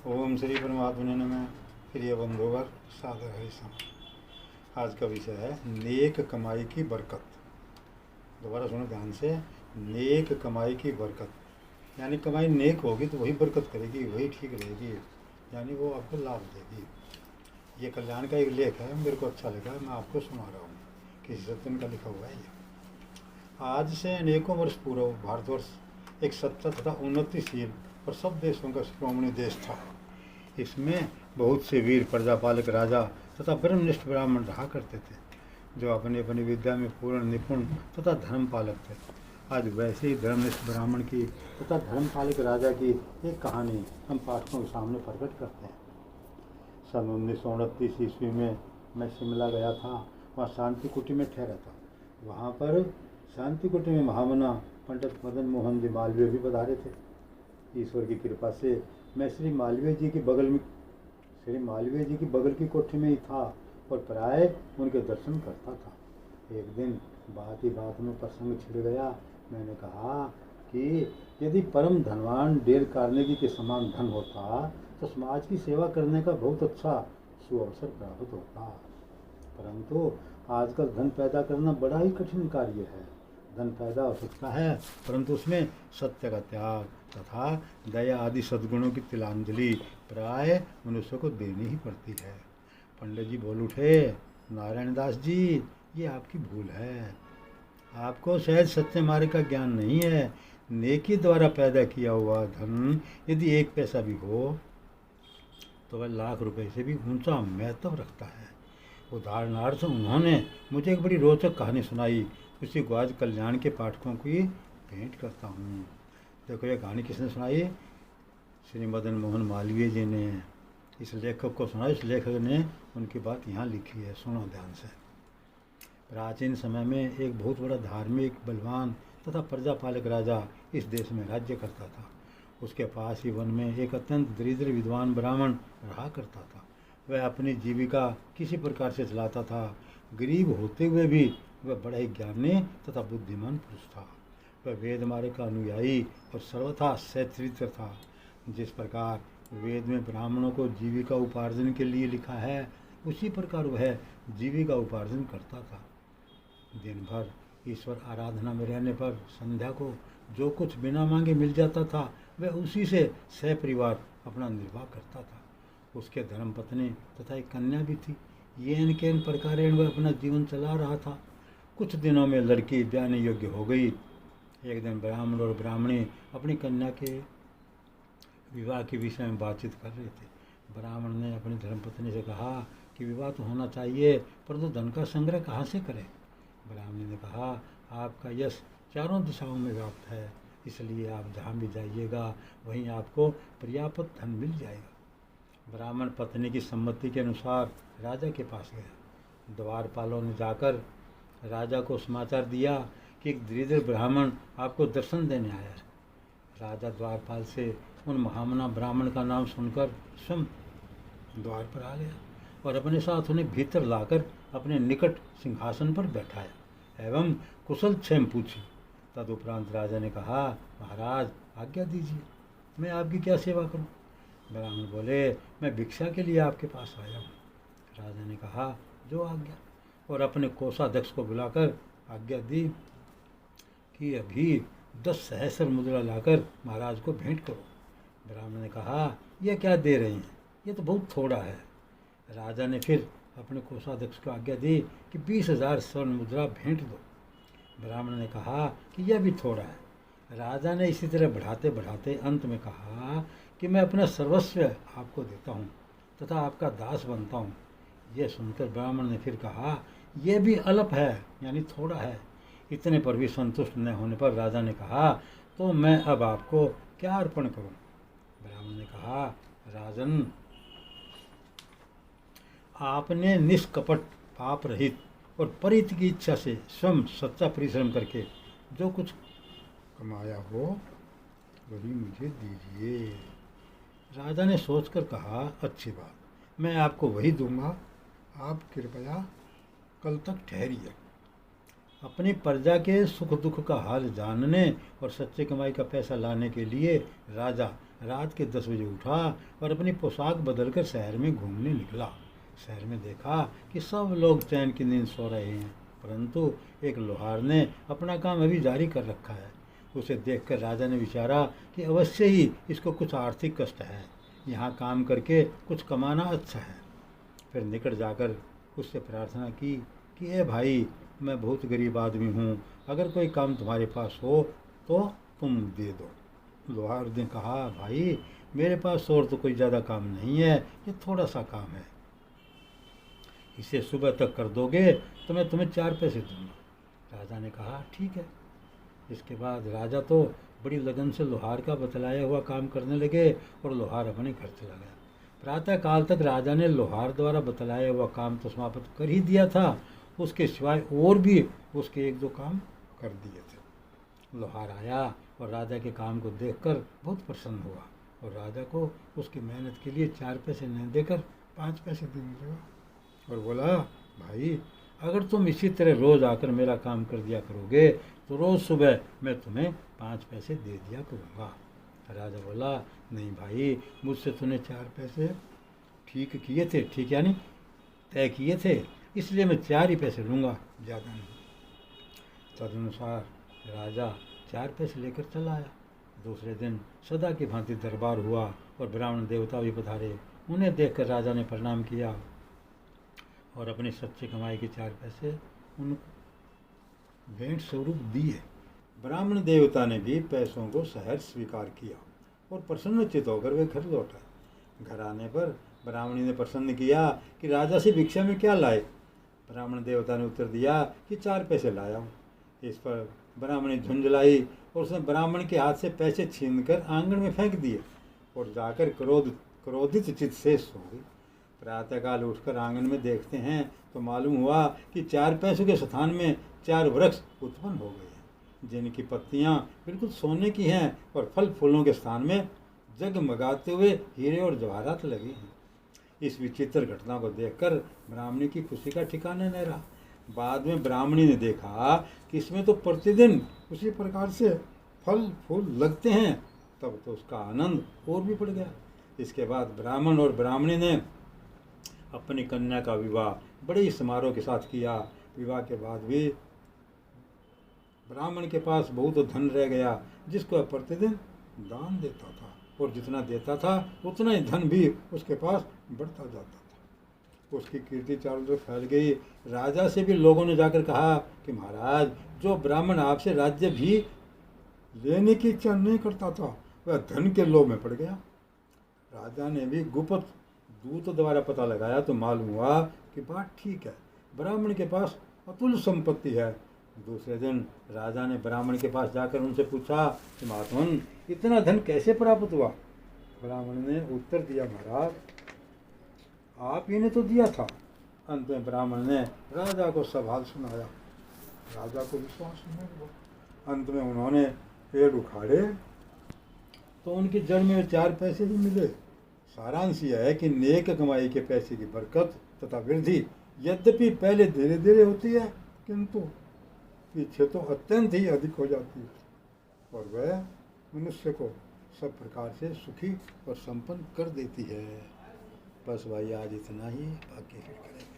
ओम श्री परमात्मा नमः। प्रिय बंधुवर सादर है सम। आज का विषय है नेक कमाई की बरकत। दोबारा सुनो ध्यान से। नेक कमाई की बरकत यानी कमाई नेक होगी तो वही बरकत करेगी, वही ठीक रहेगी, यानी वो आपको लाभ देगी। ये कल्याण का एक लेख है, मेरे को अच्छा लगा, मैं आपको सुना रहा हूँ। किसी सत्यन का लिखा हुआ है ये। आज से अनेकों वर्ष पूर्व भारतवर्ष एक सच्चा तथा उन्नतिशील और सब देशों का शिरोमणि देश था। इसमें बहुत से वीर प्रजापालक राजा तथा ब्रह्मनिष्ठ ब्राह्मण रहा करते थे, जो अपनी अपनी विद्या में पूर्ण निपुण तथा धर्म पालक थे। आज वैसे ही धर्मनिष्ठ ब्राह्मण की तथा धर्म पालक राजा की एक कहानी हम पाठकों के सामने प्रकट करते हैं। सन 1929 ईस्वी में मैं शिमला गया था। वहाँ शांति कुटी में ठहरा था। वहाँ पर शांति कुटी में महामना पंडित मदन मोहन जी मालवीय भी पधारे थे। ईश्वर की कृपा से मैं श्री मालवीय जी की बगल की कोठी में ही था और प्राय उनके दर्शन करता था। एक दिन बात ही बात में प्रसंग छिड़ गया। मैंने कहा कि यदि परम धनवान डेल कार्नेगी के समान धन होता तो समाज की सेवा करने का बहुत अच्छा सुअवसर प्राप्त होता, परंतु आजकल धन पैदा करना बड़ा ही कठिन कार्य है। धन पैदा हो सकता है, परंतु उसमें सत्य का त्याग तथा दया आदि सद्गुणों की तिलांजलि प्राय मनुष्य को देनी ही पड़ती है। पंडित जी बोल उठे, नारायण दास जी, ये आपकी भूल है। आपको शायद सत्य मार्ग का ज्ञान नहीं है। नेकी द्वारा पैदा किया हुआ धन यदि एक पैसा भी हो तो वह लाख रुपए से भी ऊंचा महत्व रखता है। उदाहरणार्थ उन्होंने मुझे एक बड़ी रोचक कहानी सुनाई, उसी को आज कल्याण के पाठकों की भेंट करता हूँ। देखो ये कहानी किसने सुनाई? श्री मदन मोहन मालवीय जी ने इस लेखक को सुना। इस लेखक ने उनकी बात यहाँ लिखी है, सुनो ध्यान से। प्राचीन समय में एक बहुत बड़ा धार्मिक बलवान तथा प्रजापालक राजा इस देश में राज्य करता था। उसके पास ही वन में एक अत्यंत दरिद्र विद्वान ब्राह्मण रहा करता था। वह अपनी जीविका किसी प्रकार से चलाता था। गरीब होते हुए भी वह बड़ा ही ज्ञानी तथा बुद्धिमान पुरुष था। वह वेद मार्ग का अनुयायी और सर्वथा सच्चरित्र था। जिस प्रकार वेद में ब्राह्मणों को जीविका उपार्जन के लिए लिखा है, उसी प्रकार वह जीविका उपार्जन करता था। दिन भर ईश्वर आराधना में रहने पर संध्या को जो कुछ बिना मांगे मिल जाता था, वह उसी से सपरिवार अपना निर्वाह करता था। उसके धर्मपत्नी तथा एक कन्या भी थी। ये इनके इन प्रकार वह अपना जीवन चला रहा था। कुछ दिनों में लड़की ब्याहने योग्य हो गई। एक दिन ब्राह्मण और ब्राह्मणी अपनी कन्या के विवाह के विषय में बातचीत कर रहे थे। ब्राह्मण ने अपनी धर्मपत्नी से कहा कि विवाह तो होना चाहिए, परंतु धन का संग्रह कहाँ से करें? ब्राह्मणी ने कहा, आपका यश चारों दिशाओं में व्याप्त है, इसलिए आप जहाँ भी जाइएगा वहीं आपको पर्याप्त धन मिल जाएगा। ब्राह्मण पत्नी की सम्मति के अनुसार राजा के पास गया। द्वारपालों ने जाकर राजा को समाचार दिया कि एक दरिद्र ब्राह्मण आपको दर्शन देने आया है। राजा द्वारपाल से उन महामना ब्राह्मण का नाम सुनकर स्वयं द्वार पर आ गया और अपने साथ उन्हें भीतर लाकर अपने निकट सिंहासन पर बैठाया एवं कुशल क्षेम पूछी। तदुपरांत राजा ने कहा, महाराज आज्ञा दीजिए, मैं आपकी क्या सेवा करूं? ब्राह्मण बोले, मैं भिक्षा के लिए आपके पास आया हूँ। राजा ने कहा, जो आज्ञा, और अपने कोषाध्यक्ष को बुलाकर आज्ञा दी कि अभी 10 सहस्र मुद्रा लाकर महाराज को भेंट करो। ब्राह्मण ने कहा, यह क्या दे रहे हैं, ये तो बहुत थोड़ा है। राजा ने फिर अपने कोषाध्यक्ष को आज्ञा दी कि 20,000 स्वर्ण मुद्रा भेंट दो। ब्राह्मण ने कहा कि यह भी थोड़ा है। राजा ने इसी तरह बढ़ाते बढ़ाते अंत में कहा कि मैं अपना सर्वस्व आपको देता हूँ तथा आपका दास बनता हूँ। यह सुनकर ब्राह्मण ने फिर कहा, यह भी अल्प है, यानी थोड़ा है। इतने पर भी संतुष्ट न होने पर राजा ने कहा, तो मैं अब आपको क्या अर्पण करूं? ब्राह्मण ने कहा, राजन, आपने निष्कपट पाप रहित और परित की इच्छा से स्वयं सच्चा परिश्रम करके जो कुछ कमाया हो वही मुझे दीजिए। राजा ने सोचकर कहा, अच्छी बात, मैं आपको वही दूंगा, आप कृपया कल तक ठहरिए। अपनी प्रजा के सुख दुख का हाल जानने और सच्चे कमाई का पैसा लाने के लिए राजा रात के 10 बजे उठा और अपनी पोशाक बदलकर शहर में घूमने निकला। शहर में देखा कि सब लोग चैन की नींद सो रहे हैं, परंतु एक लोहार ने अपना काम अभी जारी कर रखा है। उसे देखकर राजा ने विचारा कि अवश्य ही इसको कुछ आर्थिक कष्ट है, यहाँ काम करके कुछ कमाना अच्छा है। फिर निकट जाकर उससे प्रार्थना की कि ए भाई, मैं बहुत गरीब आदमी हूँ, अगर कोई काम तुम्हारे पास हो तो तुम दे दो। लोहार ने कहा, भाई मेरे पास और तो कोई ज़्यादा काम नहीं है, ये थोड़ा सा काम है, इसे सुबह तक कर दोगे तो मैं तुम्हें 4 पैसे दूंगा। राजा ने कहा, ठीक है। इसके बाद राजा तो बड़ी लगन से लोहार का बतलाया हुआ काम करने लगे और लोहार अपने घर चला गया। प्रातः काल तक राजा ने लोहार द्वारा बतलाया हुआ काम तो समाप्त कर ही दिया था, उसके सिवाय और भी उसके 1-2 काम कर दिए थे। लोहार आया और राजा के काम को देखकर बहुत प्रसन्न हुआ और राजा को उसकी मेहनत के लिए 4 पैसे न देकर 5 पैसे देने लगा और बोला, भाई अगर तुम इसी तरह रोज़ आकर मेरा काम कर दिया करोगे तो रोज़ सुबह मैं तुम्हें 5 पैसे दे दिया करूँगा। राजा बोला, नहीं भाई, मुझसे तूने 4 पैसे ठीक किए थे, ठीक यानी तय किए थे, इसलिए मैं 4 ही पैसे लूँगा, ज़्यादा नहीं। तदनुसार राजा 4 पैसे लेकर चला आया। दूसरे दिन सदा की भांति दरबार हुआ और ब्राह्मण देवता भी पधारे। उन्हें देखकर राजा ने प्रणाम किया और अपनी सच्ची कमाई के 4 पैसे उनको भेंट स्वरूप दिए। ब्राह्मण देवता ने भी पैसों को सहर्ष स्वीकार किया और प्रसन्नचित्त होकर वे घर लौटा। घर आने पर ब्राह्मणी ने प्रसन्न किया कि राजा से भिक्षा में क्या लाए। ब्राह्मण देवता ने उत्तर दिया कि 4 पैसे लाया हूँ। इस पर ब्राह्मणी झुंझलाई और उसने ब्राह्मण के हाथ से पैसे छीनकर आंगन में फेंक दिए और जाकर क्रोधित चित्त से सो गई। प्रातःकाल उठकर आंगन में देखते हैं तो मालूम हुआ कि 4 पैसों के स्थान में 4 वृक्ष उत्पन्न हो गए हैं, जिनकी पत्तियां बिल्कुल सोने की हैं और फल फूलों के स्थान में जगमगाते हुए हीरे और जवाहरात लगे हैं। इस विचित्र घटना को देखकर ब्राह्मणी की खुशी का ठिकाना न रहा। बाद में ब्राह्मणी ने देखा कि इसमें तो प्रतिदिन उसी प्रकार से फल फूल लगते हैं, तब तो उसका आनंद और भी बढ़ गया। इसके बाद ब्राह्मण और ब्राह्मणी ने अपनी कन्या का विवाह बड़े ही समारोह के साथ किया। विवाह के बाद भी ब्राह्मण के पास बहुत धन रह गया, जिसको प्रतिदिन दान देता था और जितना देता था उतना ही धन भी उसके पास बढ़ता जाता था। उसकी कीर्ति चारों तरफ फैल गई। राजा से भी लोगों ने जाकर कहा कि महाराज, जो ब्राह्मण आपसे राज्य भी लेने की इच्छा नहीं करता था, वह धन के लोभ में पड़ गया। राजा ने भी गुप्त दूत द्वारा पता लगाया तो मालूम हुआ कि बात ठीक है, ब्राह्मण के पास अतुल संपत्ति है। दूसरे दिन राजा ने ब्राह्मण के पास जाकर उनसे पूछा कि महात्मन, इतना धन कैसे प्राप्त हुआ। ब्राह्मण ने उत्तर दिया, महाराज आप ही ने तो दिया था। अंत में ब्राह्मण ने राजा को सब हाल सुनाया। राजा को विश्वास नहीं हुआ। अंत में उन्होंने पेड़ उखाड़े तो उनकी जड़ में 4 पैसे भी मिले। सारांश यह है कि नेक कमाई के पैसे की बरकत तथा वृद्धि यद्यपि पहले धीरे धीरे होती है, किंतु पीछे तो अत्यंत ही अधिक हो जाती है और वह मनुष्य को सब प्रकार से सुखी और संपन्न कर देती है। बस भाई आज इतना ही, बाकी फिर करेंगे।